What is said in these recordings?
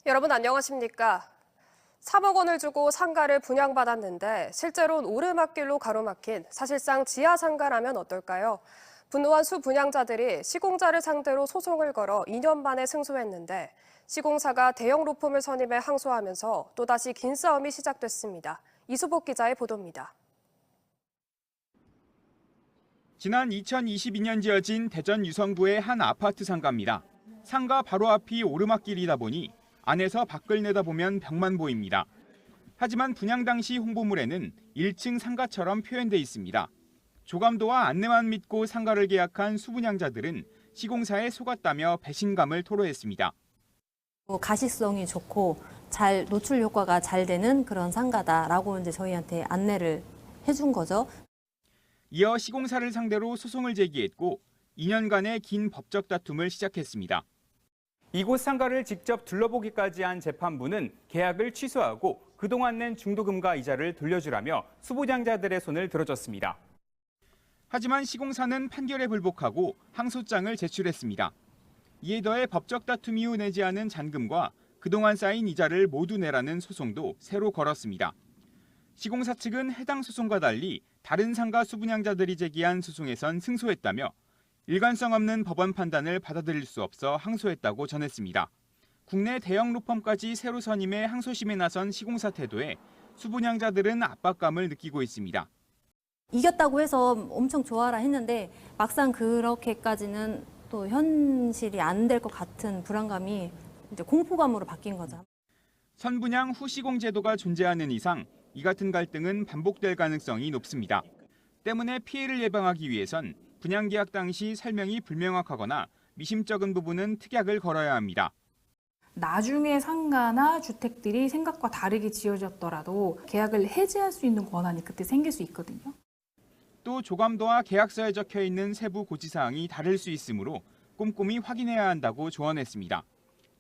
여러분 안녕하십니까? 3억 원을 주고 상가를 분양받았는데 실제로는 오르막길로 가로막힌 사실상 지하 상가라면 어떨까요? 분노한 수분양자들이 시공자를 상대로 소송을 걸어 2년 만에 승소했는데 시공사가 대형 로펌을 선임해 항소하면서 또다시 긴 싸움이 시작됐습니다. 이수복 기자의 보도입니다. 지난 2022년 지어진 대전 유성구의 한 아파트 상가입니다. 상가 바로 앞이 오르막길이다 보니 안에서 밖을 내다보면 벽만 보입니다. 하지만 분양 당시 홍보물에는 1층 상가처럼 표현돼 있습니다. 조감도와 안내만 믿고 상가를 계약한 수분양자들은 시공사에 속았다며 배신감을 토로했습니다. 가시성이 좋고 잘 노출 효과가 잘 되는 그런 상가다라고 이제 저희한테 안내를 해준 거죠. 이어 시공사를 상대로 소송을 제기했고 2년간의 긴 법적 다툼을 시작했습니다. 이곳 상가를 직접 둘러보기까지 한 재판부는 계약을 취소하고 그동안 낸 중도금과 이자를 돌려주라며 수분양자들의 손을 들어줬습니다. 하지만 시공사는 판결에 불복하고 항소장을 제출했습니다. 이에 더해 법적 다툼 이후 내지 않은 잔금과 그동안 쌓인 이자를 모두 내라는 소송도 새로 걸었습니다. 시공사 측은 해당 소송과 달리 다른 상가 수분양자들이 제기한 소송에선 승소했다며 일관성 없는 법원 판단을 받아들일 수 없어 항소했다고 전했습니다. 국내 대형 로펌까지 새로 선임해 항소심에 나선 시공사 태도에 수분양자들은 압박감을 느끼고 있습니다. 이겼다고 해서 엄청 좋아라 했는데 막상 그렇게까지는 또 현실이 안 될 것 같은 불안감이 이제 공포감으로 바뀐 거죠. 선분양 후 시공 제도가 존재하는 이상 이 같은 갈등은 반복될 가능성이 높습니다. 때문에 피해를 예방하기 위해선 분양 계약 당시 설명이 불명확하거나 미심쩍은 부분은 특약을 걸어야 합니다. 나중에 상가나 주택들이 생각과 다르게 지어졌더라도 계약을 해지할 수 있는 권한이 그때 생길 수 있거든요. 또 조감도와 계약서에 적혀 있는 세부 고지사항이 다를 수 있으므로 꼼꼼히 확인해야 한다고 조언했습니다.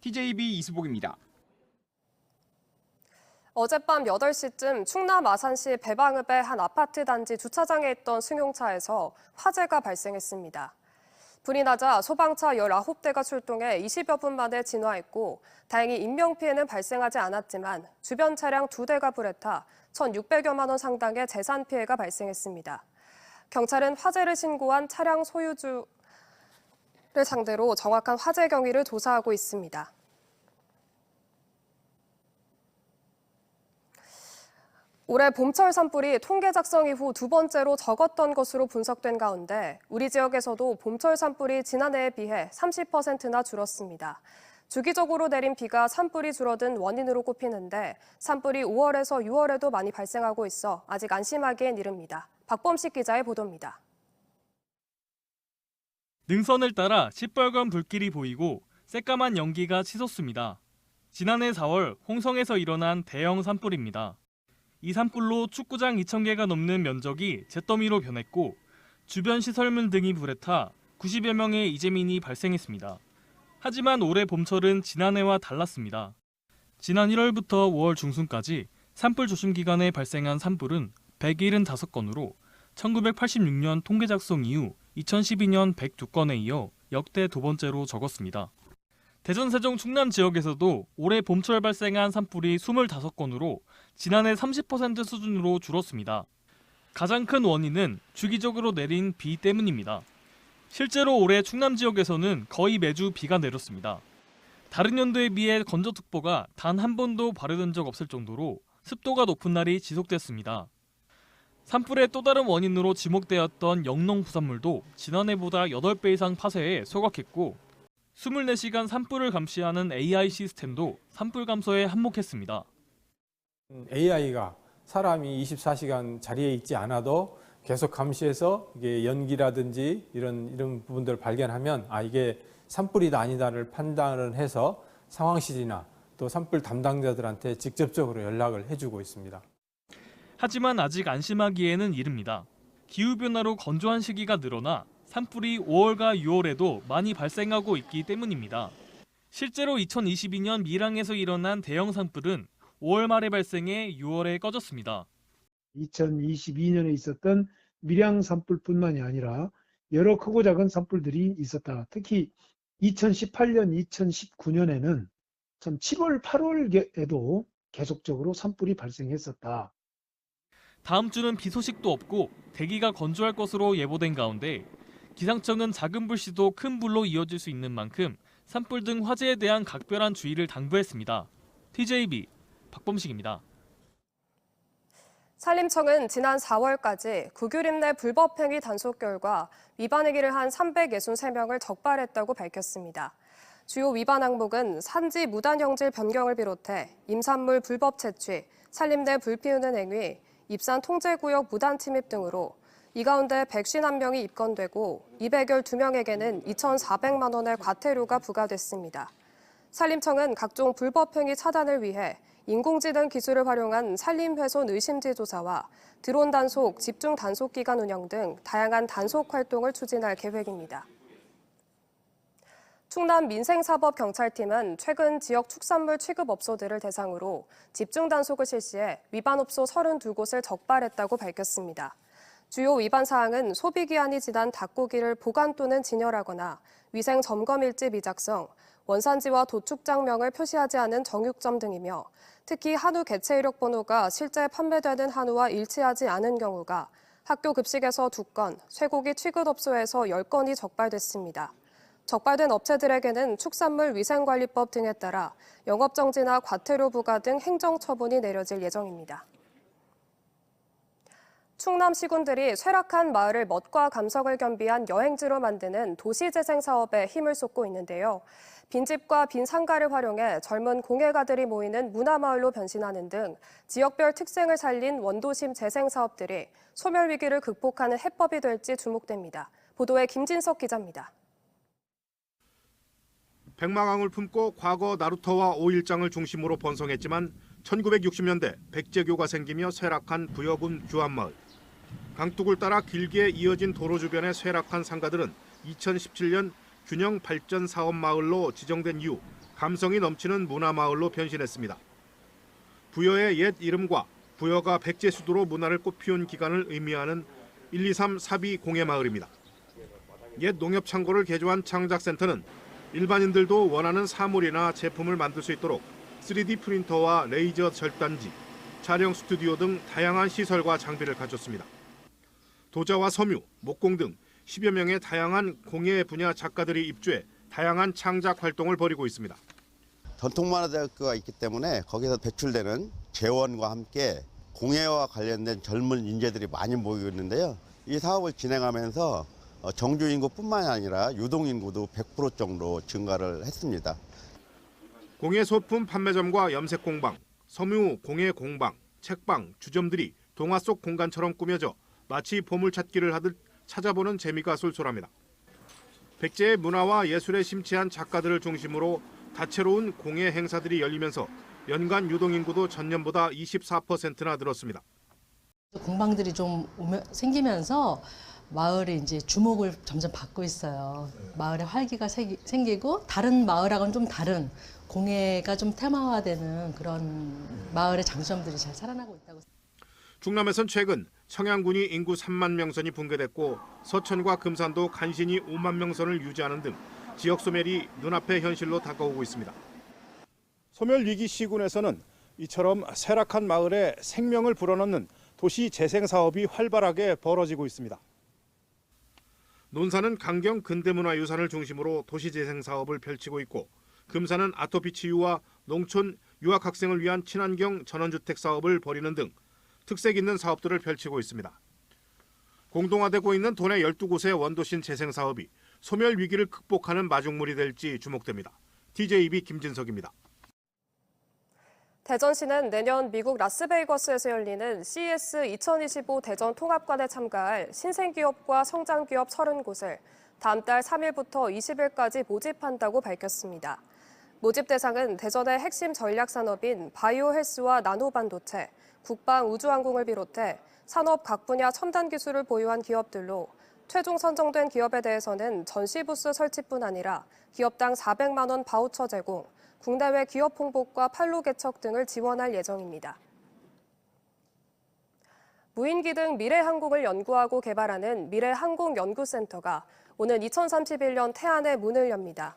TJB 이수복입니다. 어젯밤 8시쯤 충남 아산시 배방읍의 한 아파트 단지 주차장에 있던 승용차에서 화재가 발생했습니다. 불이 나자 소방차 19대가 출동해 20여 분 만에 진화했고 다행히 인명피해는 발생하지 않았지만 주변 차량 2대가 불에 타 1,600여만 원 상당의 재산 피해가 발생했습니다. 경찰은 화재를 신고한 차량 소유주를 상대로 정확한 화재 경위를 조사하고 있습니다. 올해 봄철 산불이 통계 작성 이후 두 번째로 적었던 것으로 분석된 가운데 우리 지역에서도 봄철 산불이 지난해에 비해 30%나 줄었습니다. 주기적으로 내린 비가 산불이 줄어든 원인으로 꼽히는데 산불이 5월에서 6월에도 많이 발생하고 있어 아직 안심하기엔 이릅니다. 박범식 기자의 보도입니다. 능선을 따라 시뻘건 불길이 보이고 새까만 연기가 치솟습니다. 지난해 4월 홍성에서 일어난 대형 산불입니다. 이 산불로 축구장 2,000개가 넘는 면적이 잿더미로 변했고 주변 시설물 등이 불에 타 90여 명의 이재민이 발생했습니다. 하지만 올해 봄철은 지난해와 달랐습니다. 지난 1월부터 5월 중순까지 산불 조심 기간에 발생한 산불은 175건으로 1986년 통계 작성 이후 2012년 102건에 이어 역대 두 번째로 적었습니다. 대전, 세종, 충남 지역에서도 올해 봄철 발생한 산불이 25건으로 지난해 30% 수준으로 줄었습니다. 가장 큰 원인은 주기적으로 내린 비 때문입니다. 실제로 올해 충남 지역에서는 거의 매주 비가 내렸습니다. 다른 연도에 비해 건조특보가 단 한 번도 발효된 적 없을 정도로 습도가 높은 날이 지속됐습니다. 산불의 또 다른 원인으로 지목되었던 영농 부산물도 지난해보다 8배 이상 파쇄해 소각했고 24시간 산불을 감시하는 AI 시스템도 산불 감소에 한몫했습니다. AI가 사람이 24시간 자리에 있지 않아도 계속 감시해서 이게 연기라든지 이런 부분들을 발견하면 이게 산불이다 아니다를 판단을 해서 상황실이나 또 산불 담당자들한테 직접적으로 연락을 해주고 있습니다. 하지만 아직 안심하기에는 이릅니다. 기후변화로 건조한 시기가 늘어나 산불이 5월과 6월에도 많이 발생하고 있기 때문입니다. 실제로 2022년 밀양에서 일어난 대형 산불은 5월 말에 발생해 6월에 꺼졌습니다. 2022년에 있었던 밀양 산불뿐만이 아니라 여러 크고 작은 산불들이 있었다. 특히 2018년, 2019년에는 참 7월, 8월에도 계속적으로 산불이 발생했었다. 다음 주는 비 소식도 없고 대기가 건조할 것으로 예보된 가운데 기상청은 작은 불씨도 큰 불로 이어질 수 있는 만큼 산불 등 화재에 대한 각별한 주의를 당부했습니다. TJB 박범식입니다. 산림청은 지난 4월까지 구규림 내 불법행위 단속 결과 위반 행위를 한 363명을 적발했다고 밝혔습니다. 주요 위반 항목은 산지 무단형질 변경을 비롯해 임산물 불법 채취, 산림 내 불 피우는 행위, 입산 통제구역 무단 침입 등으로 이 가운데 151명이 입건되고 212명에게는 2,400만 원의 과태료가 부과됐습니다. 산림청은 각종 불법행위 차단을 위해 인공지능 기술을 활용한 산림훼손 의심지 조사와 드론 단속, 집중 단속 기간 운영 등 다양한 단속 활동을 추진할 계획입니다. 충남 민생사법경찰팀은 최근 지역 축산물 취급업소들을 대상으로 집중 단속을 실시해 위반업소 32곳을 적발했다고 밝혔습니다. 주요 위반 사항은 소비기한이 지난 닭고기를 보관 또는 진열하거나 위생 점검일지 미작성, 원산지와 도축장명을 표시하지 않은 정육점 등이며 특히 한우 개체 이력 번호가 실제 판매되는 한우와 일치하지 않은 경우가 학교 급식에서 2건, 쇠고기 취급업소에서 10건이 적발됐습니다. 적발된 업체들에게는 축산물 위생관리법 등에 따라 영업정지나 과태료 부과 등 행정처분이 내려질 예정입니다. 충남 시군들이 쇠락한 마을을 멋과 감성을 겸비한 여행지로 만드는 도시재생 사업에 힘을 쏟고 있는데요. 빈집과 빈 상가를 활용해 젊은 공예가들이 모이는 문화마을로 변신하는 등 지역별 특색을 살린 원도심 재생 사업들이 소멸 위기를 극복하는 해법이 될지 주목됩니다. 보도에 김진석 기자입니다. 백마강을 품고 과거 나루터와 오일장을 중심으로 번성했지만 1960년대 백제교가 생기며 쇠락한 부여군 규안마을. 강둑을 따라 길게 이어진 도로 주변의 쇠락한 상가들은 2017년 균형 발전 사업 마을로 지정된 이후 감성이 넘치는 문화마을로 변신했습니다. 부여의 옛 이름과 부여가 백제 수도로 문화를 꽃피운 기간을 의미하는 123 사비 공예마을입니다. 옛 농협 창고를 개조한 창작센터는 일반인들도 원하는 사물이나 제품을 만들 수 있도록 3D 프린터와 레이저 절단지, 촬영 스튜디오 등 다양한 시설과 장비를 갖췄습니다. 도자와 섬유, 목공 등 10여 명의 다양한 공예 분야 작가들이 입주해 다양한 창작 활동을 벌이고 있습니다. 전통문화재가 있기 때문에 거기서 배출되는 재원과 함께 공예와 관련된 젊은 인재들이 많이 모이고 있는데요. 이 사업을 진행하면서 정주 인구뿐만 아니라 유동 인구도 100% 정도 증가를 했습니다. 공예 소품 판매점과 염색 공방, 섬유 공예 공방, 책방, 주점들이 동화 속 공간처럼 꾸며져 마치 보물찾기를 하듯 찾아보는 재미가 쏠쏠합니다. 백제의 문화와 예술에 심취한 작가들을 중심으로 다채로운 공예 행사들이 열리면서 연간 유동 인구도 전년보다 24%나 늘었습니다. 공방들이 좀 생기면서 마을이 이제 주목을 점점 받고 있어요. 마을에 활기가 생기고 다른 마을하고는 좀 다른 공예가 좀 테마화되는 그런 마을의 장점들이 잘 살아나고 있다고. 충남에선 최근 청양군이 인구 3만 명선이 붕괴됐고 서천과 금산도 간신히 5만 명선을 유지하는 등 지역 소멸이 눈앞의 현실로 다가오고 있습니다. 소멸 위기 시군에서는 이처럼 쇠락한 마을에 생명을 불어넣는 도시 재생 사업이 활발하게 벌어지고 있습니다. 논산은 강경 근대문화유산을 중심으로 도시재생 사업을 펼치고 있고 금산은 아토피 치유와 농촌 유학학생을 위한 친환경 전원주택 사업을 벌이는 등 특색 있는 사업들을 펼치고 있습니다. 공동화되고 있는 도내 12곳의 원도심 재생 사업이 소멸 위기를 극복하는 마중물이 될지 주목됩니다. TJB 김진석입니다. 대전시는 내년 미국 라스베이거스에서 열리는 CES 2025 대전 통합관에 참가할 신생기업과 성장기업 30곳을 다음 달 3일부터 20일까지 모집한다고 밝혔습니다. 모집 대상은 대전의 핵심 전략산업인 바이오 헬스와 나노반도체, 국방 우주항공을 비롯해 산업 각 분야 첨단 기술을 보유한 기업들로 최종 선정된 기업에 대해서는 전시 부스 설치뿐 아니라 기업당 400만 원 바우처 제공, 국내외 기업 홍보과 판로 개척 등을 지원할 예정입니다. 무인기 등 미래 항공을 연구하고 개발하는 미래항공연구센터가 오는 2031년 태안에 문을 엽니다.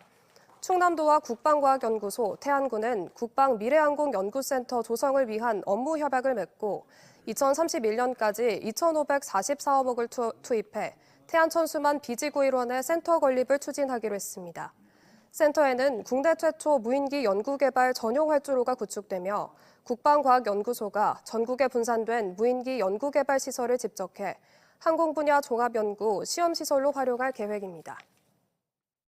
충남도와 국방과학연구소, 태안군은 국방미래항공연구센터 조성을 위한 업무 협약을 맺고 2031년까지 2,544억을 투입해 태안천수만 비지구 일원의 센터 건립을 추진하기로 했습니다. 센터에는 국내 최초 무인기 연구개발 전용 활주로가 구축되며 국방과학연구소가 전국에 분산된 무인기 연구개발 시설을 집적해 항공 분야 종합연구 시험시설로 활용할 계획입니다.